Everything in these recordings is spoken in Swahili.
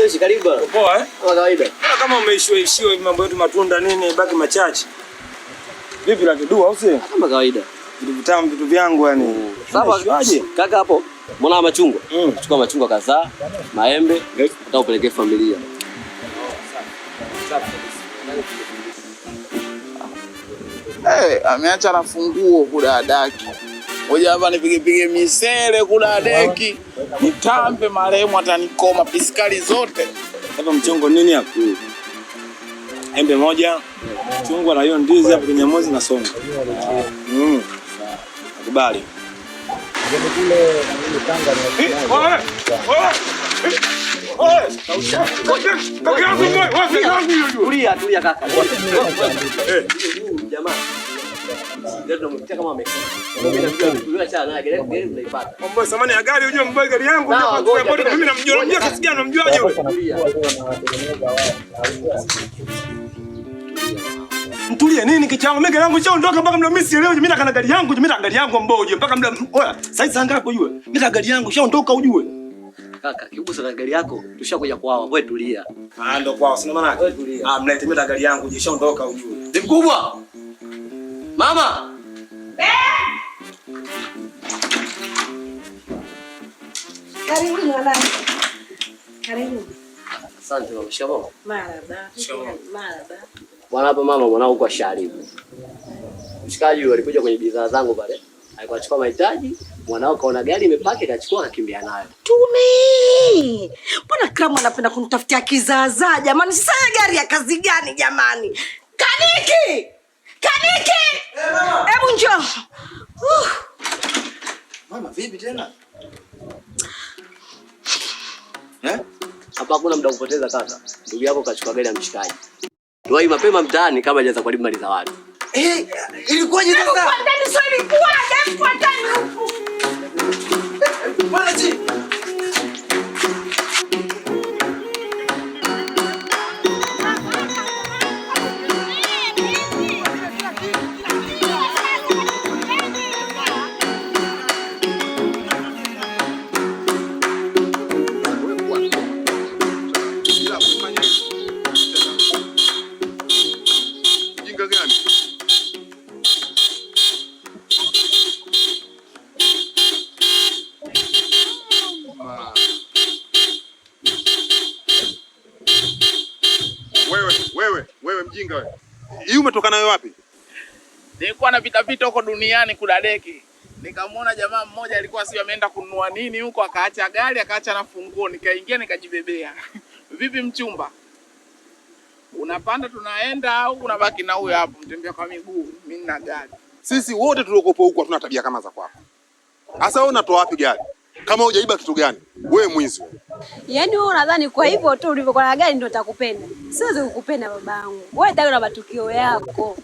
Fresh karibu. Poa eh? Kama kawaida. Kama umeishiwa mambo yetu matunda nini baki machache. Vipi la kidua au si? Kama kawaida. Vitu vitamu vitu vyangu yani. Sawa kaka hapo. Mbona machungwa? Chukua machungwa kadhaa, maembe, hata upelekee familia. Ameacha na funguo kula daki. Ngoja hapa nipige misele kula deki. Nitambe marehemu atanikoma piskali zote. Hapa mchongo nini hapo? Embe moja, chungwa na hiyo ndizi hapo kwenye mozi na songa. Nakubali. Ndio kule ile Tanga Tulia kaka. Jamaa. Ndio tunamtia kama ameka. Ndio acha na gari tunaipata. Mambo samani ya gari unajua mbona gari yangu mimi namjua kiasi gani namjuaje wewe? Mtulie nini kichao mimi gari yangu chaondoka mpaka mda mimi sielewi mimi na gari yangu mimi na gari yangu mboje mpaka mda oya sasa ngapi ujue mimi na gari yangu chaondoka ujue kaka kibusa na gari yako tushakuja kwao wewe tulia ndo kwao sina maana wewe tulia mlete mimi na gari yangu chaondoka ujue ni mkubwa mama Karibu mwanangu. Karibu. Asante mama, shikamoo. Marhaba. Marhaba. Bwana hapa mama mwanangu kwa sharibu. Mshikaji yule alikuja kwenye bidhaa zangu pale. Alikuwa achukua mahitaji, mwanao kaona gari imepaki akachukua akakimbia nayo. Tumi! Mbona Kramu anapenda kunitafutia kizaazaa jamani? Sasa gari ya kazi gani jamani? Kaniki! Kaniki! Hebu njoo. Mama vipi tena? Hapa hakuna muda kupoteza kaka. Ndugu yako kachukua gari ya mshikaji. Tuwai mapema mtaani kama hajaanza kuharibu mali za watu. Ilikuwaje sasa? Kwa ndani sio ilikuwaje? Kwa ndani huko. Bwana ji. Wewe mjinga wewe. Hii umetoka nayo wapi? Nilikuwa napita huko duniani kula deki. Nikamwona jamaa mmoja alikuwa sio ameenda kununua nini huko akaacha gari akaacha na funguo nikaingia nikajibebea. Vipi mchumba? Unapanda tunaenda au unabaki na huyo hapo mtembea kwa miguu mimi nina gari. Sisi wote tuliokopo huko hatuna tabia kama za kwako. Sasa wewe unatoa wapi gari? Kama hujaiba kitu gani? Wewe mwizi wewe. Yaani wewe unadhani kwa hivyo tu ulivyokuwa na gari ndio utakupenda? Siwezi kukupenda babangu. Wewe ndio na matukio yako.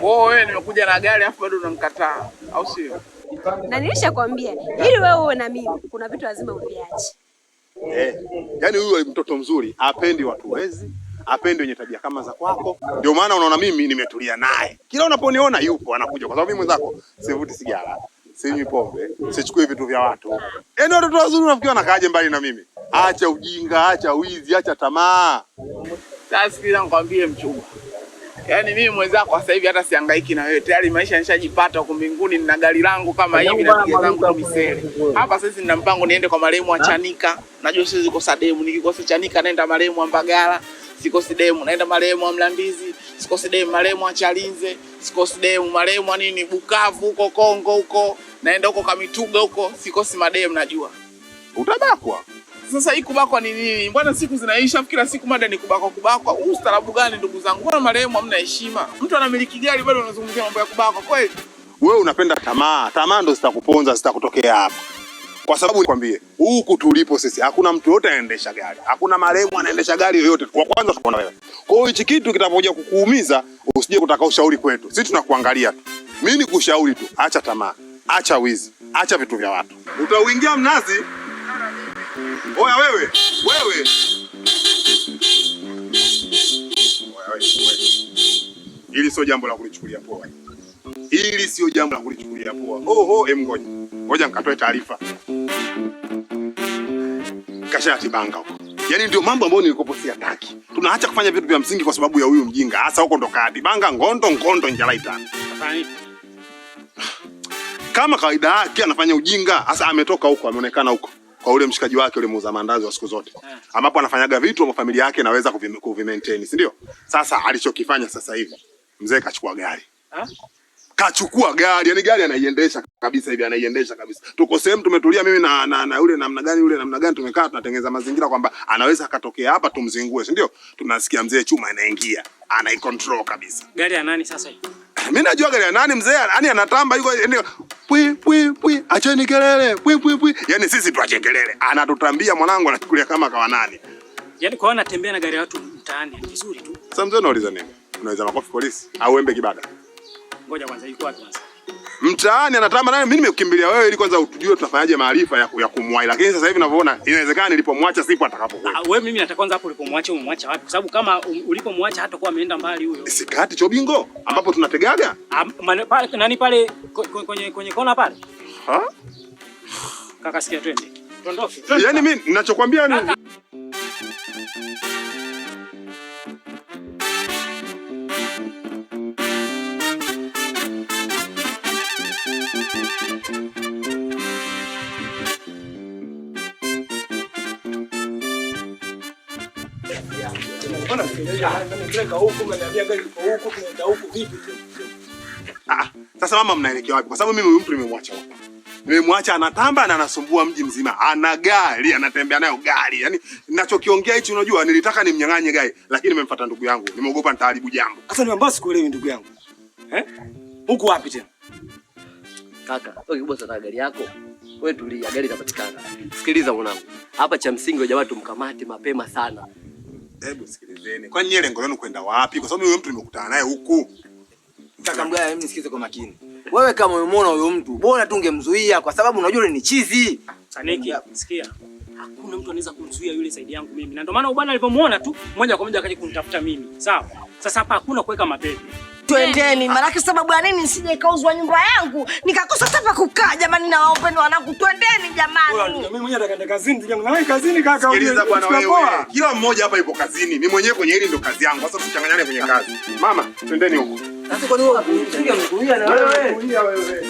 Wewe nimekuja na gari afu bado unamkataa au sio? Na nilishakwambia ili wewe uwe na mimi kuna vitu lazima uviache. Yaani huyu mtoto mzuri apendi watu wezi, apendi wenye tabia kama za kwako. Ndio maana unaona mimi nimetulia naye. Kila unaponiona yupo anakuja kwa sababu mimi mwenzako sivuti sigara, sinywi pombe, sichukui vitu vya watu. Yaani watoto wazuri unafikiri wanakaaje mbali na mimi? Acha ujinga, acha wizi, acha tamaa. Sasa sikiliza nikwambie mchumba. Yaani mimi mwenzako sasa hivi hata sihangaiki na wewe. Tayari maisha nishajipata huko mbinguni nina gari langu kama hivi na piga zangu kwa misele. Hapa sasa nina mpango niende kwa marehemu wa Chanika. Najua siwezi kosa demu. Nikikosa Chanika naenda marehemu wa Mbagala. Sikosi demu naenda marehemu wa Mlandizi. Sikosi demu marehemu wa Chalinze. Sikosi demu marehemu wa nini Bukavu huko Kongo huko. Naenda huko Kamituga huko. Sikosi mademu najua. Utabakwa. Sasa hii kubakwa ni nini? Mbona siku zinaisha kila siku mada ni kubakwa. Ustaarabu gani ndugu zangu? Mbona marehemu hamna heshima? Mtu anamiliki gari bado unazungumzia mambo ya kubakwa kweli? Wewe unapenda tamaa. Tamaa ndo zitakuponza, zitakutokea hapa. Kwa sababu nikwambie, huku tulipo sisi hakuna mtu yote anaendesha gari. Hakuna marehemu anaendesha gari yoyote. Kwa kwanza tuko na wewe. Kwa hiyo hichi kitu kitapokuja kukuumiza, usije kutaka ushauri kwetu. Sisi tunakuangalia tu. Mimi nikushauri tu, acha tamaa, acha wizi, acha vitu vya watu. Utauingia mnazi. Oya wewe. Hili sio jambo la kulichukulia poa. Hili sio jambo la kulichukulia poa. Ngoja nikatoe taarifa. Kasha tibanga huko. Yaani ndio mambo ambayo nilikopo siyataki. Tunaacha kufanya vitu vya msingi kwa sababu ya huyu mjinga. Hasa huko ndo kadi. Banga ngondo njalaita. Kama kawaida yake anafanya ujinga, hasa ametoka huko, ameonekana huko kwa ule mshikaji wake ule muuza mandazi wa siku zote. Ambapo anafanyaga vitu ama familia yake inaweza kuvimaintain, si ndio? Sasa alichokifanya sasa hivi, mzee kachukua gari. Kachukua gari, yani gari anaiendesha kabisa hivi, anaiendesha kabisa. Tuko sehemu tumetulia mimi na yule namna gani tumekaa tunatengeneza mazingira kwamba anaweza akatokea hapa tumzingue, si ndio? Tunasikia mzee chuma inaingia, anaicontrol kabisa. Gari ya nani sasa hii? Mimi najua gari ya nani mzee, yani anatamba yuko pwi acheni kelele pwi. Yani sisi tuache kelele. Anatutambia mwanangu anachukulia kama kawa nani. Yani kwa anatembea na gari ya watu mtaani vizuri tu. Sasa mzee unauliza nini? Unaweza makofi polisi au embe kibada? Ngoja kwanza yuko wapi kwanza? Mtaani anatamba naye, mimi nimekukimbilia wewe ili kwanza utujue tunafanyaje maarifa ya kumwai. Lakini sasa hivi ninavyoona inawezekana nilipomwacha sipo atakapokuwa. Wewe mimi nataka kwanza hapo ulipomwacha umemwacha wapi? Kwa sababu kama ulipomwacha hata kwa ameenda mbali huyo. Sikati Chobingo ambapo tunategaga? Pale nani pale kwenye kona pale? Ha? Kaka sikia twende. Tuondoke. Yaani mimi ninachokwambia ni sasa mama mnaelekea wapi? Kwa sababu mimi huyu mtu nimemwacha huko. Nimemwacha anatamba na anasumbua mji mzima. Ana gari, anatembea nayo gari. Yaani ninachokiongea hichi unajua nilitaka nimnyang'anye gari, lakini nimemfuata ndugu yangu. Nimeogopa nitaharibu jambo. Sasa niambia sikuelewi ndugu yangu. Huko wapi tena? Kaka, wewe kibosa na gari yako. Wewe tulia, gari inapatikana. Sikiliza mwanangu. Hapa cha msingi jamaa tumkamate mapema sana. Hebu sikilizeni. Kwani nyie lengo lenu kwenda wapi? Kwa sababu huyo mtu nimekutana naye huku. Kaka mgaya, mimi nisikize kwa makini. Wewe kama umemwona huyo mtu, bora tu ungemzuia kwa sababu unajua yule ni chizi. Saneki, sikia. Hakuna mtu anaweza kumzuia yule zaidi yangu mimi. Na ndio maana bwana alipomuona tu moja kwa moja akaje kunitafuta mimi. Sawa? Sasa hapa hakuna kuweka mapepe. Twendeni, maana sababu ya nini nisije ikauzwa nyumba yangu nikakosa hata kukaa. Jamani, na wapendwa wanangu, twendeni jamani. Mimi mwenyewe nataka kazini, na kazini kaka. Sikiliza bwana wewe. Kila mmoja hapa yupo kazini. Mimi mwenyewe kwenye hili ndo kazi yangu. Sasa tusichanganyane kwenye kazi. Mama, twendeni huko. Sasa kwa nini unakuja mkuia na wewe? Kulia wewe.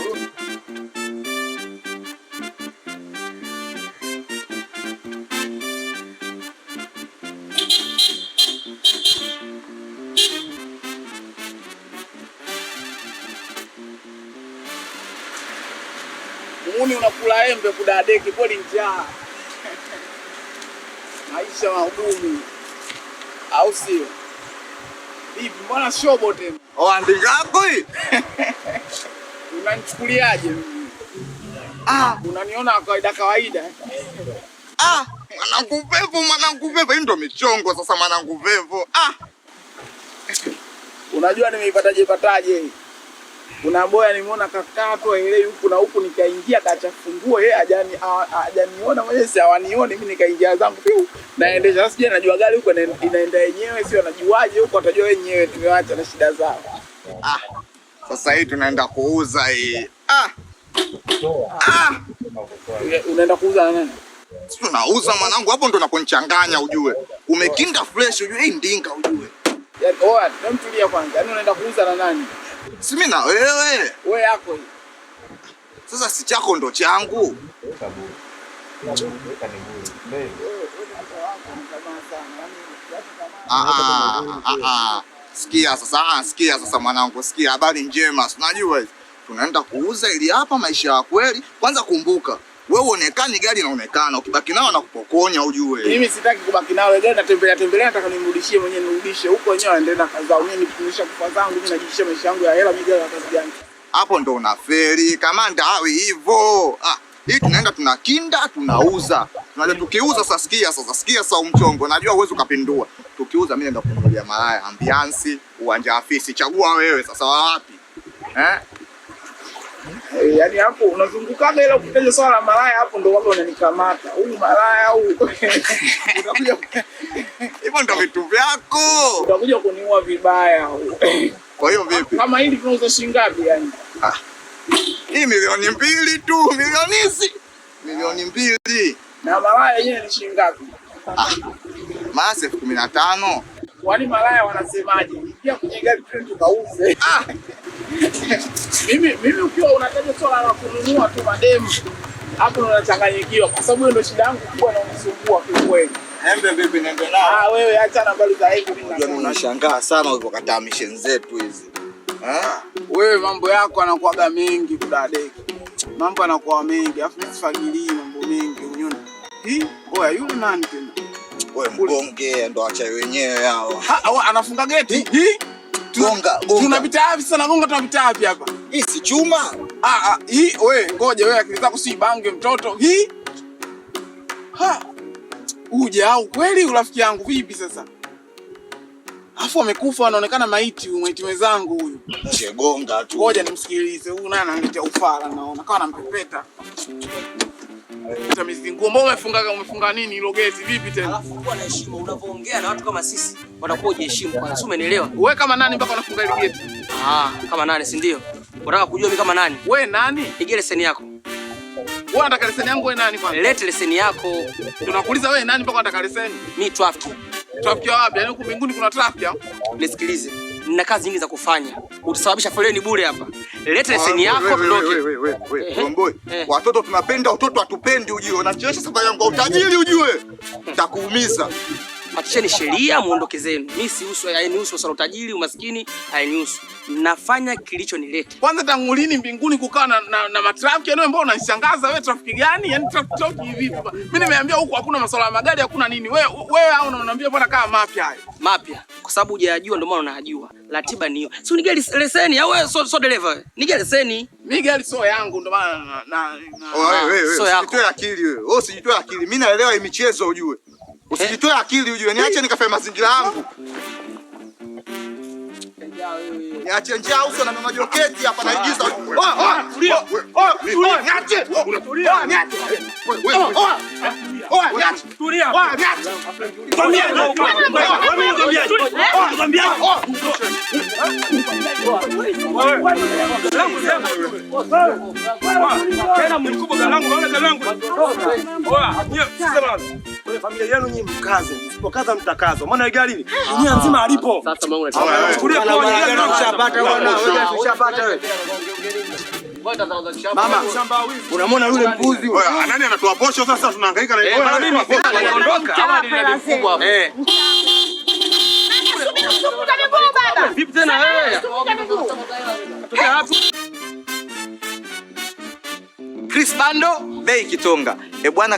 Muuni unakula embe kudadeki kweli njaa. Maisha magumu. Au sio? Vipi mbona shobo tena? Andika hapo hii. Unanichukuliaje mimi? Unaniona kawaida. Mwanangu vevo, hii ndo michongo sasa mwanangu vevo. Unajua nimeipataje? Kuna boya nimeona kakato ile huku na huku, nikaingia kachafungua yeye hajaniona mwenyewe, si hawanioni mimi, nikaingia zangu tu naendesha. Sasa sije najua gari huko inaenda yenyewe, sio najuaje huko, atajua wenyewe, tumewacha na shida zao. Sasa hii tunaenda kuuza hii. Unaenda kuuza na nani? Tunauza mwanangu, hapo ndo unaponichanganya ujue. Umekinga fresh ujue, hii ndinga ujue. Yaani mtulia kwanza. Yaani unaenda kuuza na nani? Si mimi na wewe. Wewe yako hii. Sasa si chako ndo changu. Sikia sasa mwanangu, sikia habari njema. Unajua tunaenda kuuza ili hapa maisha ya kweli. Kwanza kumbuka, wewe uonekani gari inaonekana, ukibaki nao na kupokonya ujue. Mimi sitaki kubaki nao, gari natembelea, nataka nimrudishie mwenyewe, nirudishe huko wenyewe aendelee na kazi zao. Mimi nikunisha kufa zangu, mimi najishia maisha yangu ya hela, mimi gari ya kazi gani? Hapo ndo unafeli. Kamanda hawi hivyo. Hii tunaenda tunakinda, tunauza. Tunajua tukiuza sasa, sikia sasa umchongo. Najua uwezo ukapindua. Tukiuza mimi naenda kununulia malaya, ambiansi, uwanja afisi. Chagua wewe sasa wapi? Yaani hapo unazungukaga ile ukitaja swala la malaya, hapo ndo wapo unanikamata. Huyu malaya au unakuja hivyo ndo vitu vyako. Utakuja kuniua vibaya. Kwa hiyo vipi? Kama hili tunauza shilingi ngapi yani? Hii milioni 2 tu, milioni 2. Na malaya yenyewe ni shilingi ngapi? Maana 15,000. Wali malaya wanasemaje? Ingia kwenye gari twende tukauze. Mimi ukiwa unataja swala la kununua tu mademu, hapo unachanganyikiwa kwa sababu hiyo ndio shida yangu kubwa na unisumbua kwa kweli. Embe vipi niende nao? Wewe acha na habari za hivi mimi unashangaa sana ulipokataa mission zetu hizi. Wewe mambo yako anakuaga mengi kudadeki. Mambo anakuwa mengi, afu nisifagilii mambo mengi unyoni. Oya yule nani tena? Wewe mbonge ndo acha wenyewe hao. Anafunga geti. Gonga. Tunapita wapi sana gonga tunapita wapi hapa? Hii si chuma. Wewe ngoja wewe akili zako si bange mtoto. Uje au kweli urafiki yangu vipi sasa? Afu amekufa anaonekana maiti wenzangu huyu. Chegonga tu. Ngoja nimsikilize. Huyu naye ananiletea ufala naona kama anampepeta. Sasa mizinguo mbona umefunga nini hilo geti vipi tena? Alafu kuwa na heshima unapoongea na watu kama sisi wanakuwa heshima kwanza. Si umeelewa? Wewe kama nani mpaka unafunga ile geti? Kama nani si ndio? Unataka kujua mimi kama nani? Wewe nani? Nige leseni yako. Wewe unataka leseni yangu wewe nani kwanza? Lete leseni yako. Tunakuuliza wewe nani mpaka unataka leseni? Mimi traffic. Traffic wapi? Yaani huko mbinguni kuna traffic au? Nisikilize. Nina kazi nyingi za kufanya. Utasababisha foleni bure hapa. Lete leseni yako tuondoke. Wewe boy. Watoto tunapenda, watoto hatupendi ujue. Unachesha sababu yangu utajiri ujue. Nitakuumiza. Patisheni sheria muondoke zenu. Mimi sihusu, hainihusu swala utajiri, umaskini, hainihusu. Nafanya kilichonileta. Kwanza tangu lini mbinguni kukaa na matrafiki? Yaani mbona unanishangaza wewe, trafiki gani? Yaani trafiki hivi. Mimi nimeambia huko hakuna masuala ya magari, hakuna nini. Wewe au unaniambia bwana kama mapya haya. Mapya. Kwa sababu hujayajua ndio maana unajua. Ratiba ni hiyo. Si unige leseni au wewe so driver wewe. Nige leseni. Mimi gari sio yangu ndio maana wewe usijitoe akili wewe. Wewe usijitoe akili. Mimi naelewa hii michezo ujue. Usijitoe akili ujue. Niache nikafanye mazingira yangu. Niache njia uso na mama joketi hapa naigiza. Tulia. Niache. Tulia. Niache. Niache. Tulia. Niache. Kwambia ndio. Kwambia. Tena mkubwa galangu, unaona galangu. Sasa bwana. Kwa familia yenu nyinyi mkaze. Msipokaza mtakazo. Maana gari hili dunia nzima alipo. Sasa mama unataka. Chukulia kwa gari ushapata bwana. Wewe ushapata wewe. Mama, unamwona yule mbuzi huyo? Nani anatoa posho sasa tunahangaika na yeye? Mara mimi naondoka. Ama ni mkubwa. Vipi tena wewe? Chris Bando, Bei Kitonga. Bwana